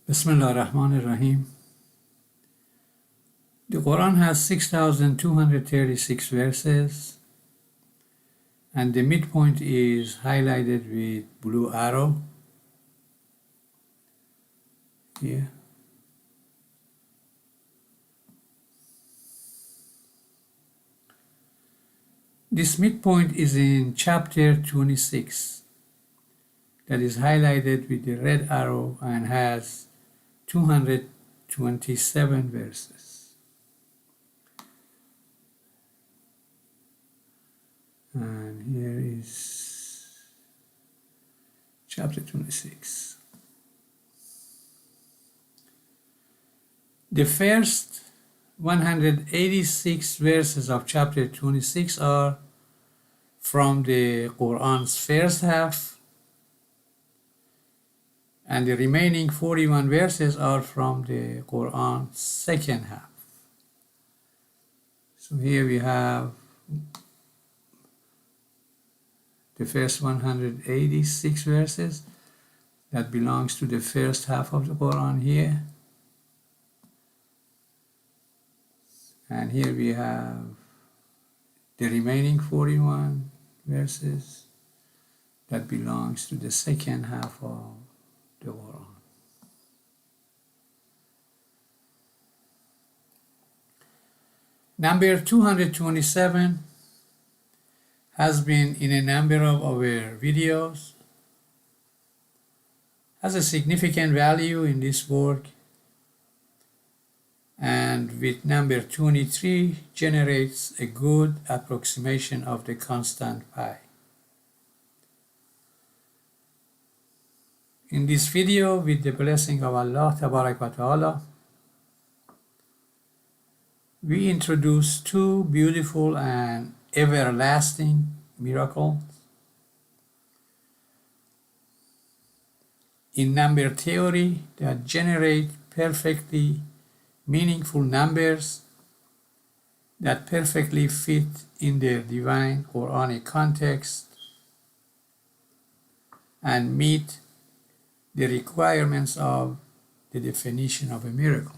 Bismillah ar-Rahman ar-Rahim. The Quran has 6,236 verses, and the midpoint is highlighted with blue arrow here. This midpoint is in chapter 26, that is highlighted with the red arrow and has 227 verses. And here is chapter 26. The first 186 verses of chapter 26 are from the Quran's first half, and the remaining 41 verses are from the Quran's second half. So here we have the first 186 verses that belongs to the first half of the Quran here. And here we have the remaining 41 verses that belongs to the second half of the Quran. Number 227 has been in a number of our videos, has a significant value in this work, and with number 23 generates a good approximation of the constant pi. In this video, with the blessing of Allah Tabarak wa Ta'ala, we introduce two beautiful and everlasting miracles in number theory that generate perfectly meaningful numbers that perfectly fit in their divine Quranic context and meet the requirements of the definition of a miracle.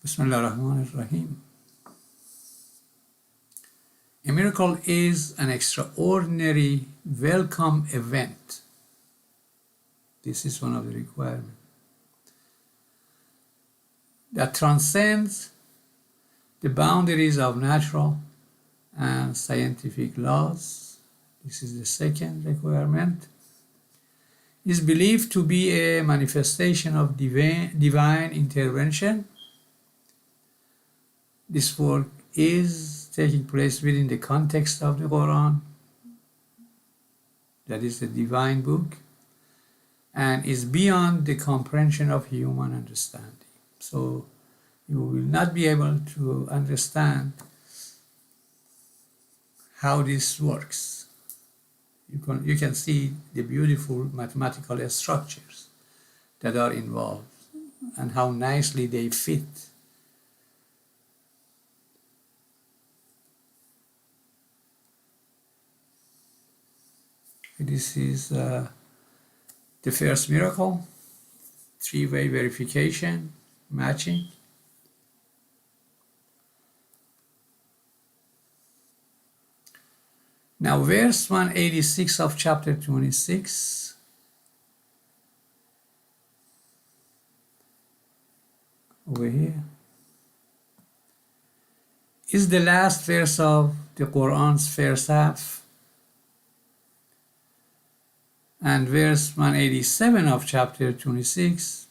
Bismillah ar-Rahman ar-Rahim. A miracle is an extraordinary welcome event. This is one of the requirements that transcends the boundaries of natural and scientific laws. This is the second requirement. Is believed to be a manifestation of divine intervention. This work is taking place within the context of the Quran, that is the divine book, and is beyond the comprehension of human understanding. So you will not be able to understand how this works. You can see the beautiful mathematical structures that are involved and how nicely they fit. This is the first miracle, three-way verification, matching. Now, verse 186 of chapter 26. Over here is the last verse of the Quran's first half. And verse 187 of chapter 26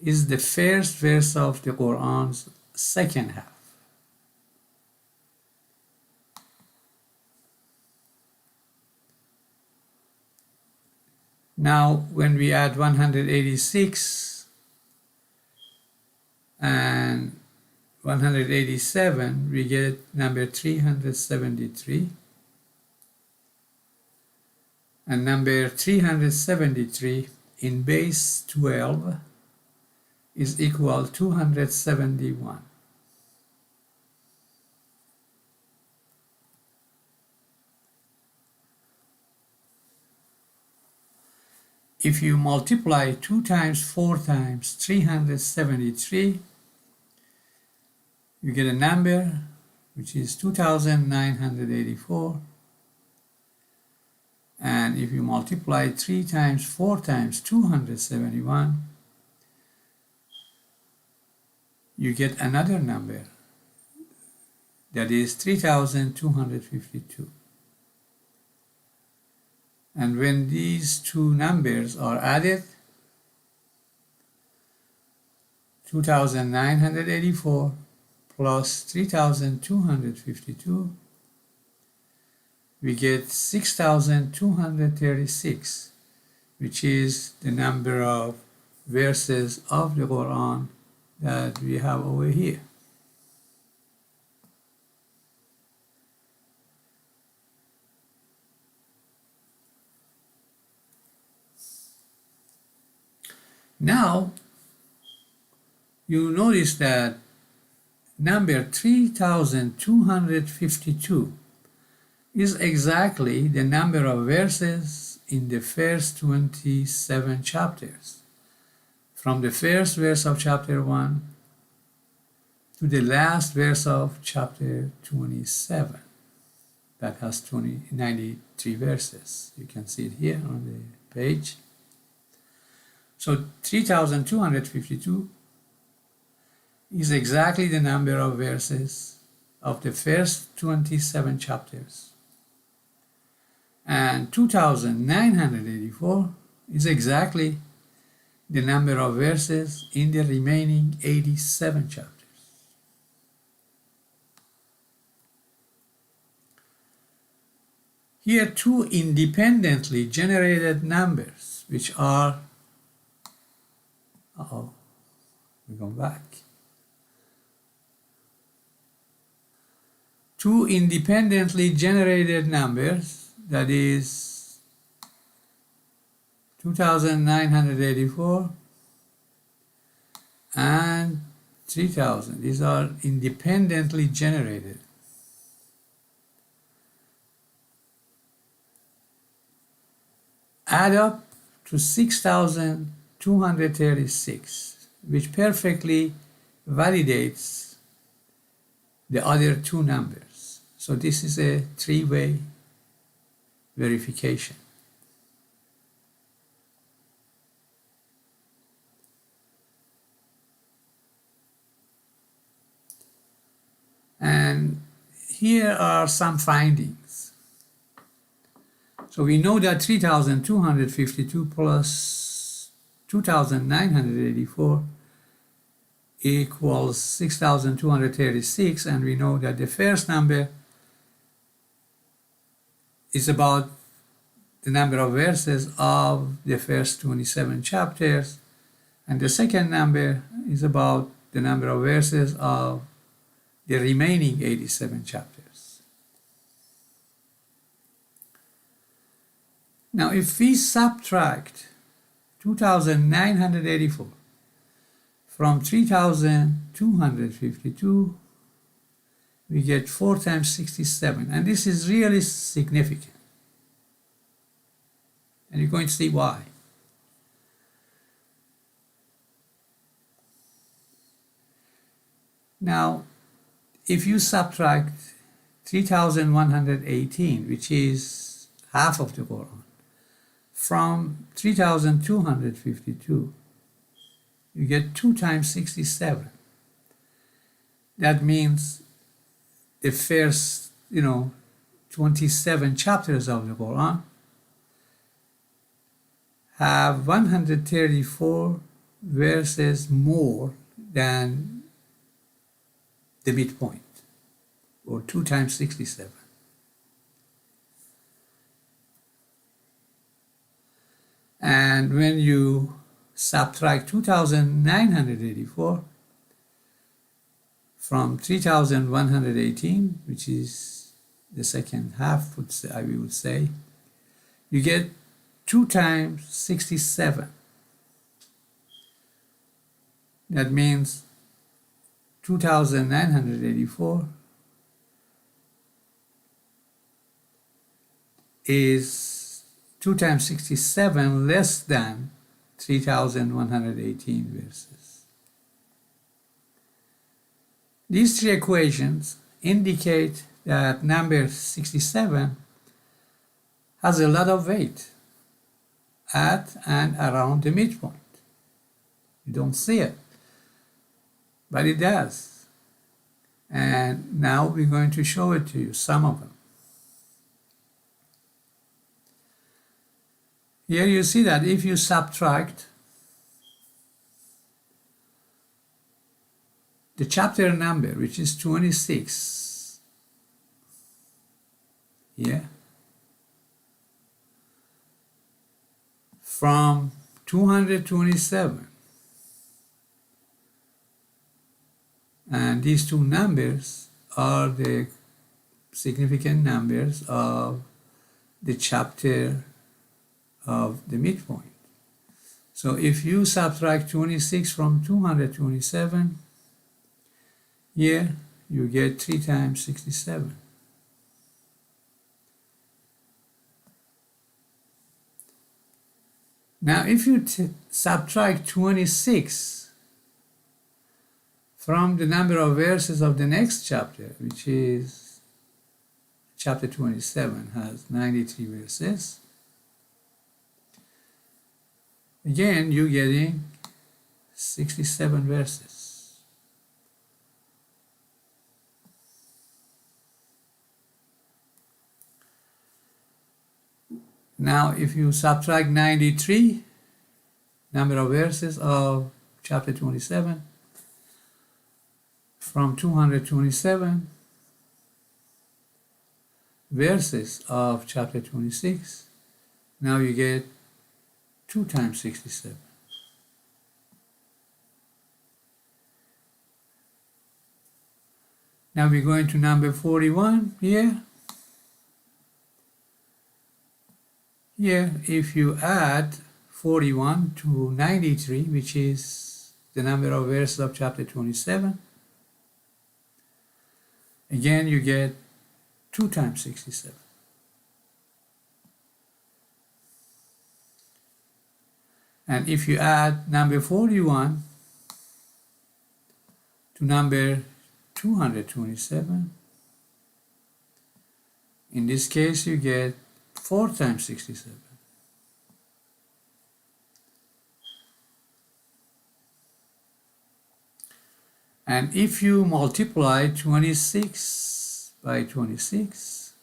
is the first verse of the Quran's second half. Now, when we add 186 and 187, we get number 373. And number 373 in base 12 is equal to 271. if you multiply 2 times 4 times 373, you get a number which is 2,984. And if you multiply 3 times 4 times 271, you get another number that is 3,252. And when these two numbers are added, 2,984 plus 3,252, we get 6,236, which is the number of verses of the Quran that we have over here. Now, you notice that number 3,252 is exactly the number of verses in the first 27 chapters. From the first verse of chapter 1 to the last verse of chapter 27. That has 93 verses. You can see it here on the page. So 3,252 is exactly the number of verses of the first 27 chapters. And 2,984 is exactly the number of verses in the remaining 87 chapters. Here, two independently generated numbers, which are, we go back. Two independently generated numbers, that is 2,984 and 3,000. These are independently generated. Add up to 6,236, which perfectly validates the other two numbers. So this is a three-way verification. And here are some findings. So we know that 3,252 plus 2,984 equals 6,236, and we know that the first number is about the number of verses of the first 27 chapters, and the second number is about the number of verses of the remaining 87 chapters. Now, if we subtract 2,984 from 3,252, we get 4 times 67, and this is really significant. And you're going to see why. Now, if you subtract 3,118, which is half of the Quran, from 3,252, you get 2 times 67. That means the first, 27 chapters of the Quran have 134 verses more than the midpoint, or 2 times 67. And when you subtract 2,984 from 3,118, which is the second half, we would say, you get 2 times 67. That means 2,984 is 2 times 67 less than 3,118 verses. These three equations indicate that number 67 has a lot of weight at and around the midpoint. You don't see it, but it does. And now we're going to show it to you, some of them. Here you see that if you subtract the chapter number, which is 26, yeah, from 227, and these two numbers are the significant numbers of the chapter of the midpoint. So if you subtract 26 from 227, here you get 3 times 67. Now if you subtract 26 from the number of verses of the next chapter, which is chapter 27, has 93 verses, again you're getting 67 verses. Now if you subtract 93, number of verses of chapter 27, from 227 verses of chapter 26, now you get 2 times 67. Now we're going to number 41 here. Here, if you add 41 to 93, which is the number of verses of chapter 27, again you get 2 times 67. And if you add number 41 to number 227, in this case you get 4 times 67. And if you multiply 26 by 26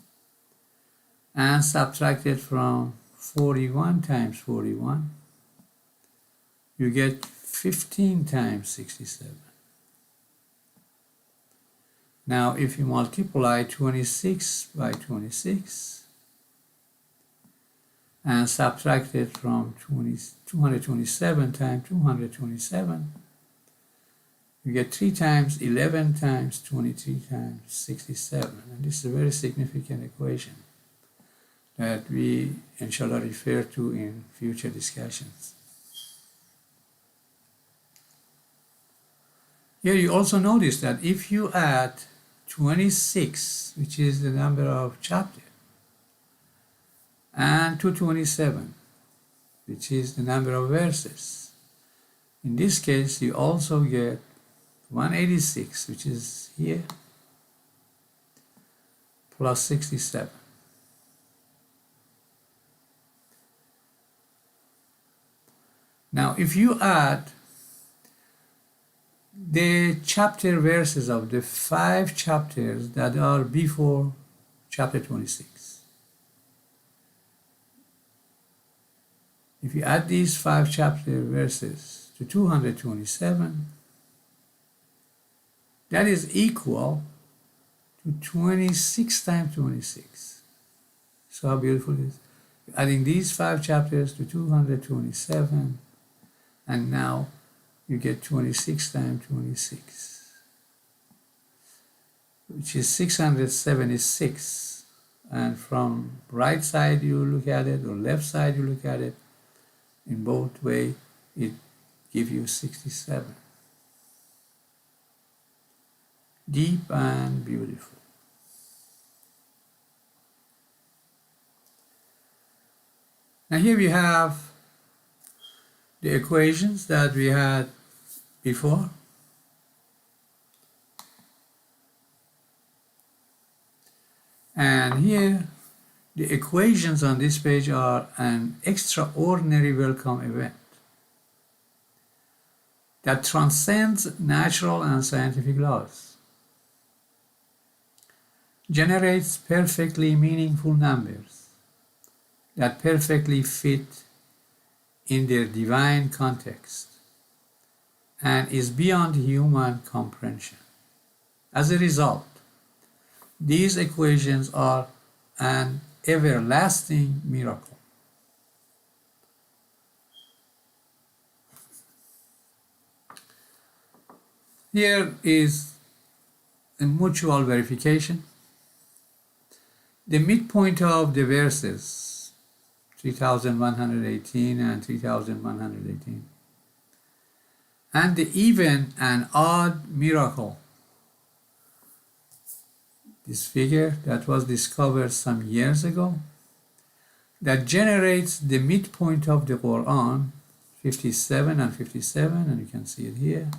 and subtract it from 41 times 41, you get 15 times 67. Now if you multiply 26 by 26 and subtract it from 227 times 227, you get 3 times 11 times 23 times 67. And this is a very significant equation that we inshallah refer to in future discussions. Here you also notice that if you add 26, which is the number of chapter, and 227, which is the number of verses, in this case you also get 186, which is here, plus 67. Now if you add the chapter verses of the 5 chapters that are before chapter 26, if you add these 5 chapter verses to 227, that is equal to 26 times 26. So how beautiful it is. Adding these 5 chapters to 227, and now you get 26 times 26, which is 676. And from right side you look at it, or left side you look at it, in both ways it gives you 67. Deep and beautiful. Now here we have the equations that we had before. And here, the equations on this page are an extraordinary welcome event that transcends natural and scientific laws, generates perfectly meaningful numbers that perfectly fit in their divine context, and is beyond human comprehension. As a result, these equations are an everlasting miracle. Here is a mutual verification. The midpoint of the verses 3118 and 3118, and the even and odd miracle, this figure that was discovered some years ago, that generates the midpoint of the Quran, 57 and 57, and you can see it here.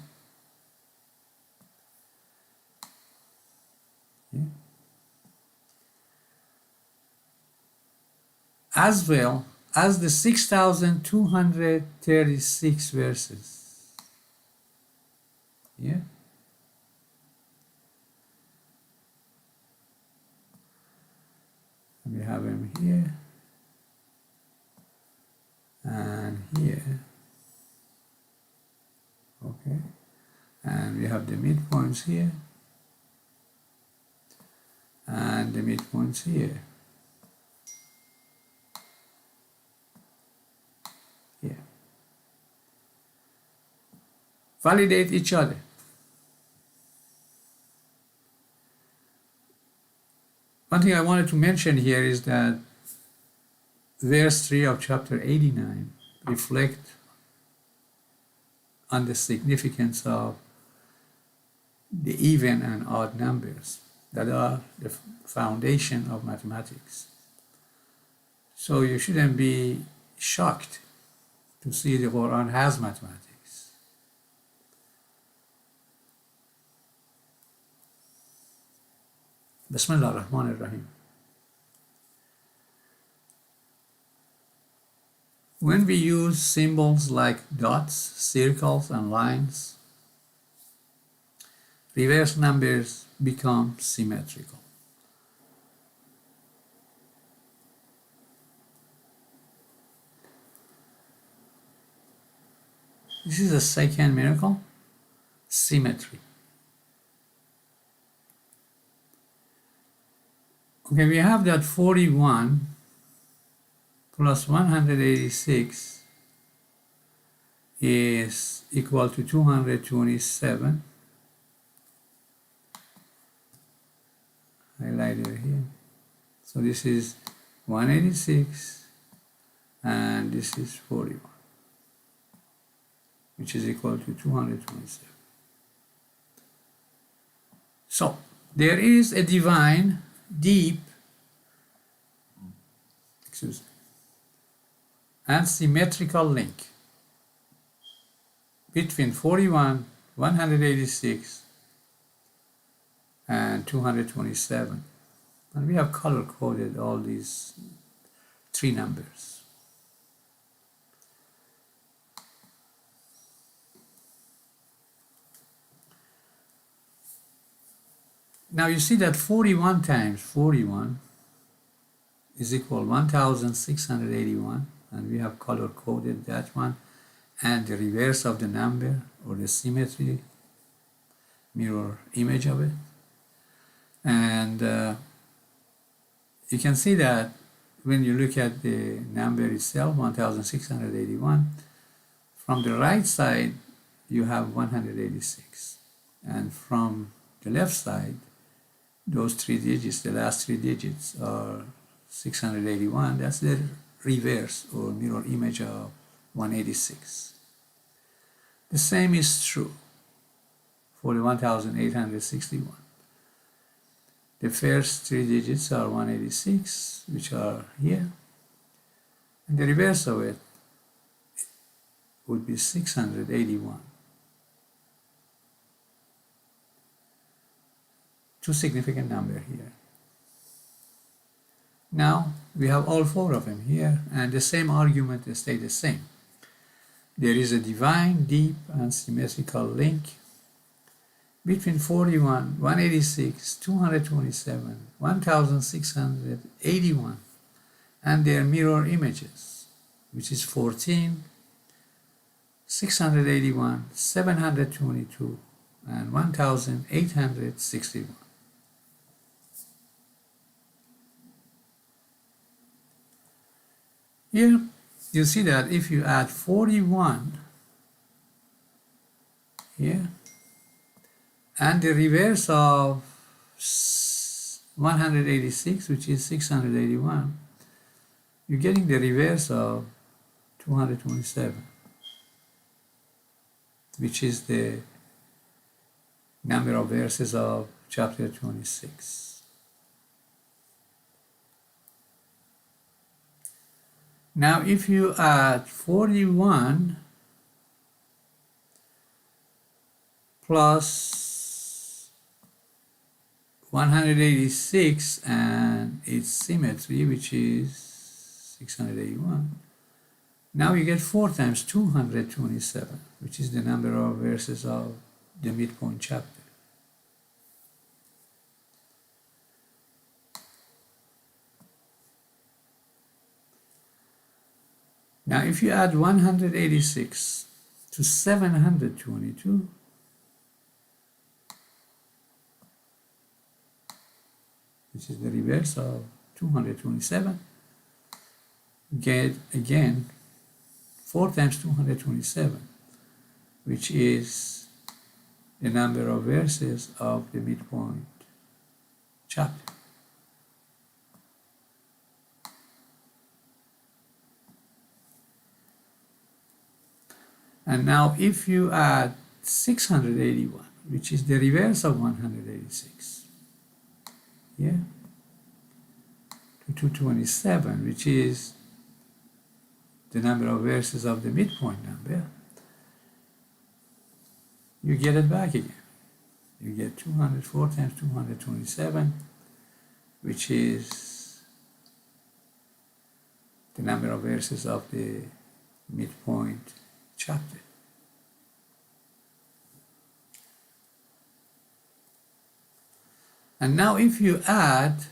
Yeah. As well as the 6,236 verses. Yeah. We have them here and here. Okay. And we have the midpoints here and the midpoints here. Here. Validate each other. One thing I wanted to mention here is that verse 3 of chapter 89 reflect on the significance of the even and odd numbers that are the foundation of mathematics. So you shouldn't be shocked to see the Quran has mathematics. Bismillah ar-Rahman ar-Rahim. When we use symbols like dots, circles, and lines, reverse numbers become symmetrical. This is the second miracle, symmetry. Okay, we have that 41 plus 186 is equal to 227. Highlighted here. So this is 186 and this is 41, which is equal to 227. So there is a divine, deep, and symmetrical link between 41, 186, and 227. And we have color coded all these three numbers. Now you see that 41 times 41 is equal 1,681, and we have color coded that one, and the reverse of the number, or the symmetry, mirror image of it. And you can see that when you look at the number itself, 1,681, from the right side you have 186, and from the left side, those three digits, the last three digits are 681. That's the reverse or mirror image of 186. The same is true for the 1,861. The first three digits are 186, which are here, And the reverse of it would be 681. Two significant numbers here. Now we have all four of them here, and the same argument stays the same. There is a divine, deep, and symmetrical link between 41, 186, 227, 1681, and their mirror images, which is 14, 681, 722, and 1861. Here you see that if you add 41 here and the reverse of 186, which is 681, you're getting the reverse of 227, which is the number of verses of chapter 26. Now, if you add 41 plus 186 and its symmetry, which is 681, now you get 4 times 227, which is the number of verses of the midpoint chapter. Now, if you add 186 to 722, which is the reverse of 227, you get again 4 times 227, which is the number of verses of the midpoint chapter. And now if you add 681, which is the reverse of 186, yeah, to 227, which is the number of verses of the midpoint number, you get it back again. You get 204 times 227, which is the number of verses of the midpoint chapter. And now if you add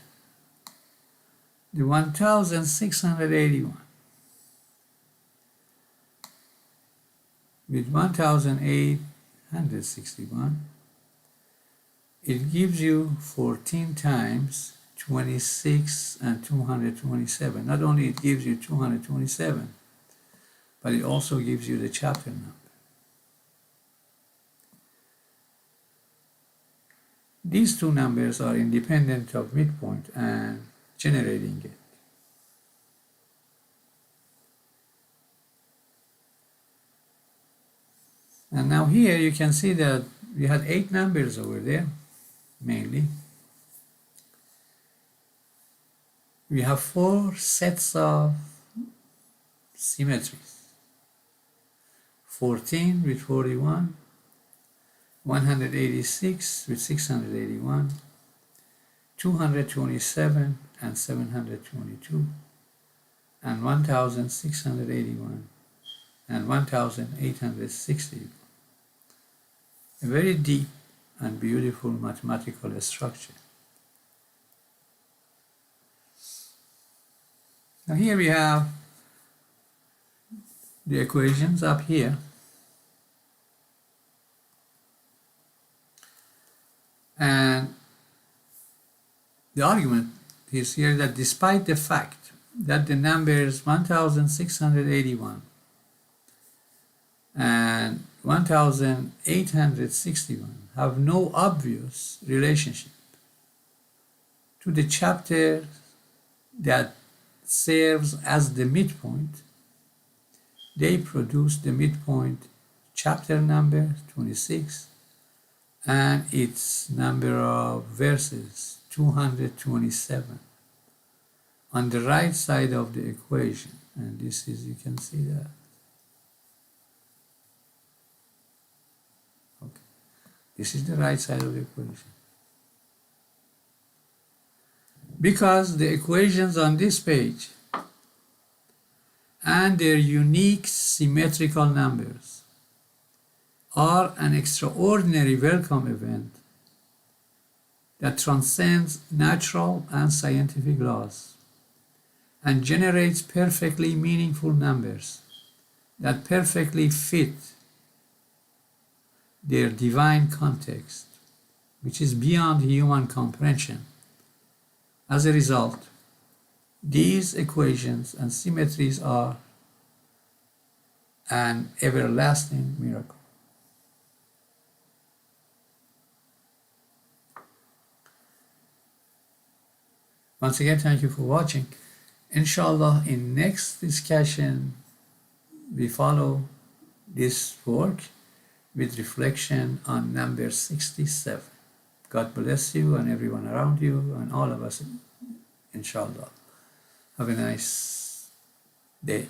the 1681 with 1861, it gives you 14 times 26 and 227. Not only it gives you 227, but it also gives you the chapter number. These two numbers are independent of midpoint and generating it. And now here you can see that we had 8 numbers over there, mainly. We have 4 sets of symmetries. 14 with 41, 186 with 681, 227 and 722, and 1681 and 1860. A very deep and beautiful mathematical structure. Now here we have the equations up here. And the argument is here that despite the fact that the numbers 1681 and 1861 have no obvious relationship to the chapter that serves as the midpoint, they produce the midpoint chapter number 26 and its number of verses 227 on the right side of the equation, and this is, you can see that. Okay, this is the right side of the equation. Because the equations on this page and their unique symmetrical numbers are an extraordinary welcome event that transcends natural and scientific laws and generates perfectly meaningful numbers that perfectly fit their divine context, which is beyond human comprehension. As a result, these equations and symmetries are an everlasting miracle. Once again, thank you for watching. Inshallah, in next discussion, we follow this work with reflection on number 67. God bless you and everyone around you and all of us, inshallah. Have a nice day.